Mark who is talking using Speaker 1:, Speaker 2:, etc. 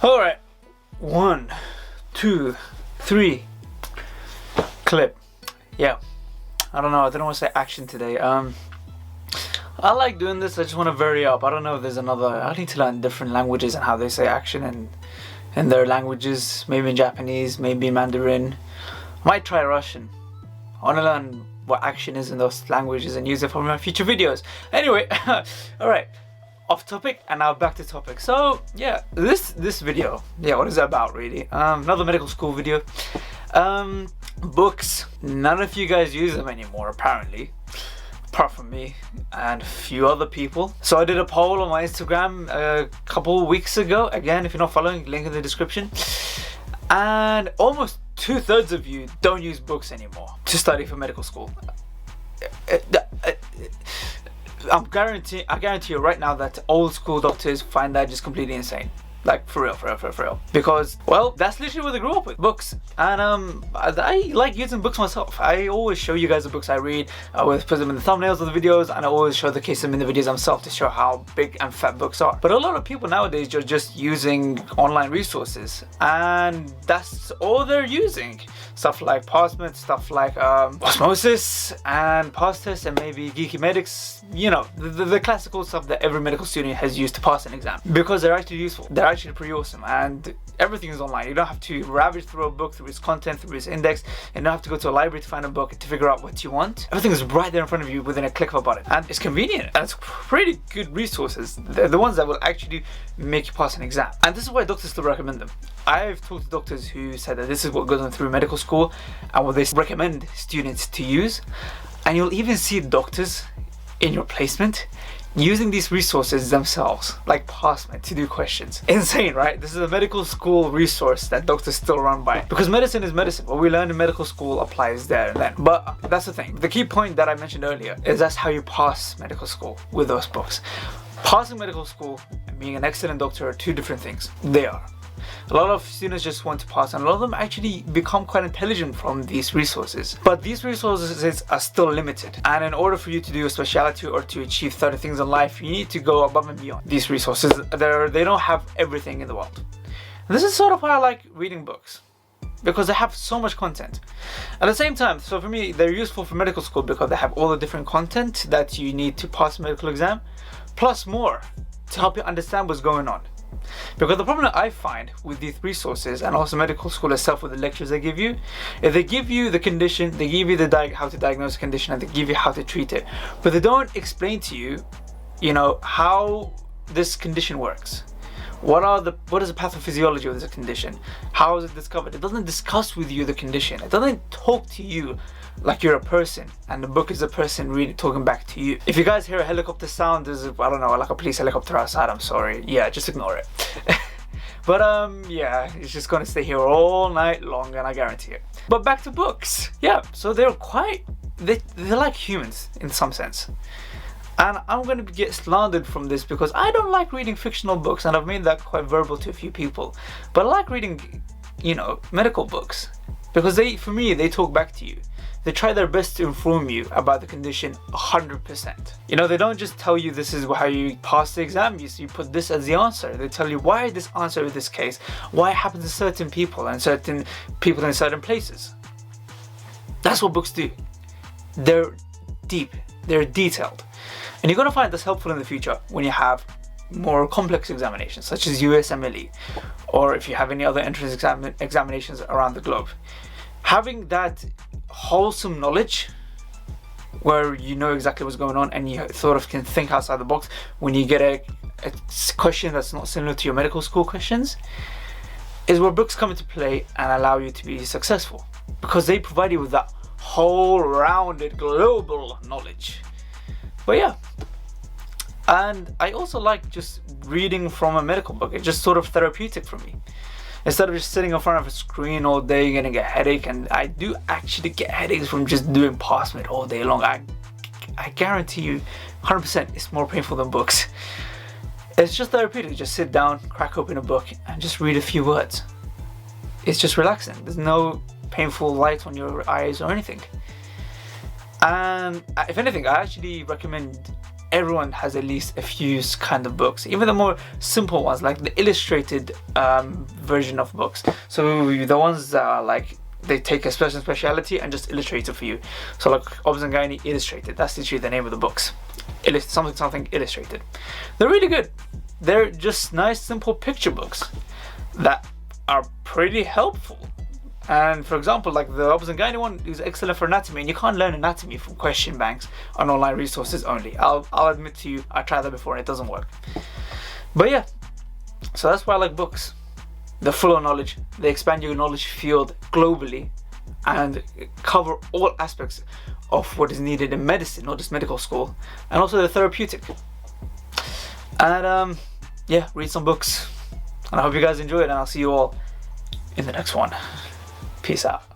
Speaker 1: Alright, 1, 2, 3, clip. Yeah, I don't know, I didn't want to say action today. I like doing this, I just want to vary up. I don't know if there's another, I need to learn different languages and how they say action in their languages. Maybe in Japanese, maybe Mandarin. Might try Russian. I want to learn what action is in those languages and use it for my future videos. Anyway, alright, off topic and now back to topic. So yeah, this video, yeah, what is it about really? Another medical school video. Books. None of you guys use them anymore apparently, apart from me and a few other people. So I did a poll on my Instagram a couple weeks ago. Again, if you're not following, link in the description. And almost 2/3 of you don't use books anymore to study for medical school. I guarantee you right now that old school doctors find that just completely insane. Like for real. Because, well, that's literally what they grew up with, books. And I like using books myself. I always show you guys the books I read. I always put them in the thumbnails of the videos, and I always show the case them in the videos themselves to show how big and fat books are. But a lot of people nowadays are just using online resources, and that's all they're using. Stuff like PassMed, stuff like Osmosis and PassTest, and maybe Geeky Medics. You know, the classical stuff that every medical student has used to pass an exam, because they're actually useful. They're actually pretty awesome, and everything is online. You don't have to ravage through a book, through its content, through its index, and you don't have to go to a library to find a book to figure out what you want. Everything is right there in front of you within a click of a button, and it's convenient, and it's pretty good resources. They're the ones that will actually make you pass an exam, and this is why doctors still recommend them. I've talked to doctors who said that this is what goes on through medical school and what they recommend students to use, and you'll even see doctors in your placement using these resources themselves, like PassMed, to do questions. Insane, right? This is a medical school resource that doctors still run by, because medicine is medicine. What we learn in medical school applies there and then. But that's the thing. The key point that I mentioned earlier is that's how you pass medical school, with those books. Passing medical school and being an excellent doctor are two different things. They are. A lot of students just want to pass, and a lot of them actually become quite intelligent from these resources. But these resources are still limited, and in order for you to do a specialty or to achieve 30 things in life, you need to go above and beyond. These resources, they don't have everything in the world. And this is sort of why I like reading books, because they have so much content. At the same time, so for me, they're useful for medical school because they have all the different content that you need to pass a medical exam, plus more to help you understand what's going on. Because the problem that I find with these resources, and also medical school itself with the lectures they give you, is they give you the condition, they give you how to diagnose the condition, and they give you how to treat it, but they don't explain to you, you know, how this condition works. What is the pathophysiology of this condition? How is it discovered? It doesn't discuss with you the condition. It doesn't talk to you like you're a person, and the book is a person really talking back to you. If you guys hear a helicopter sound, there's I don't know, like a police helicopter outside, I'm sorry. Yeah, just ignore it. But yeah, it's just gonna stay here all night long, and I guarantee it. But back to books. Yeah, so they're like humans in some sense. And I'm going to get slandered from this because I don't like reading fictional books, and I've made that quite verbal to a few people. But I like reading, you know, medical books, because for me, they talk back to you. They try their best to inform you about the condition 100%. You know, they don't just tell you this is how you pass the exam, you put this as the answer. They tell you why this answer in this case, why it happens to certain people and certain people in certain places. That's what books do. They're deep, they're detailed. And you're going to find this helpful in the future when you have more complex examinations, such as USMLE, or if you have any other entrance examinations around the globe. Having that wholesome knowledge, where you know exactly what's going on and you sort of can think outside the box when you get a question that's not similar to your medical school questions, is where books come into play and allow you to be successful, because they provide you with that whole rounded global knowledge. But yeah, and I also like just reading from a medical book. It's just sort of therapeutic for me. Instead of just sitting in front of a screen all day getting a headache, and I do actually get headaches from just doing PassMed all day long. I guarantee you 100% it's more painful than books. It's just therapeutic. Just sit down, crack open a book, and just read a few words. It's just relaxing. There's no painful light on your eyes or anything. And if anything, I actually recommend everyone has at least a few kind of books, even the more simple ones, like the illustrated version of books. So the ones that are like, they take a speciality and just illustrate it for you. So like Obs and Gynae Illustrated, that's literally the name of the books. Something illustrated. They're really good. They're just nice, simple picture books that are pretty helpful. And for example, like the Obs and Gynae one is excellent for anatomy, and you can't learn anatomy from question banks on online resources only. I'll admit to you, I tried that before and it doesn't work. But yeah, so that's why I like books. They're full of knowledge, they expand your knowledge field globally and cover all aspects of what is needed in medicine, not just medical school, and also the therapeutic. And yeah, read some books. And I hope you guys enjoy it, and I'll see you all in the next one. Peace out.